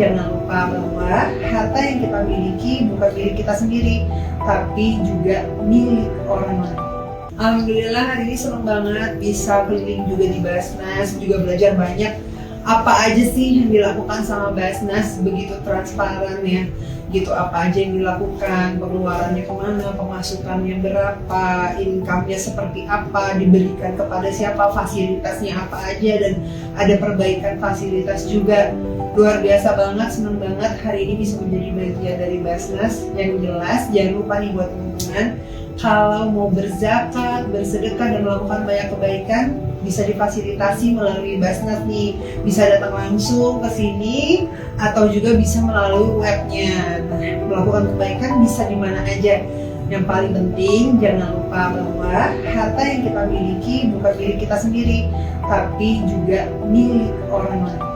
Jangan lupa bahwa harta yang kita miliki bukan milik kita sendiri, tapi juga milik orang lain. Alhamdulillah hari ini seneng banget bisa keliling juga di Basnas, juga belajar banyak apa aja sih yang dilakukan sama Basnas, begitu transparan ya, gitu apa aja yang dilakukan, pengeluarannya kemana, pemasukannya berapa, income-nya seperti apa, diberikan kepada siapa, fasilitasnya apa aja, dan ada perbaikan fasilitas juga. Luar biasa banget, seneng banget hari ini bisa menjadi bagian dari Basnas. Yang jelas jangan lupa nih buat teman-teman, kalau mau berzakat, bersedekah dan melakukan banyak kebaikan bisa difasilitasi melalui Basnas nih, bisa datang langsung ke sini atau juga bisa melalui webnya. Nah, melakukan kebaikan bisa di mana aja. Yang paling penting jangan lupa bahwa harta yang kita miliki bukan milik kita sendiri, tapi juga milik orang lain.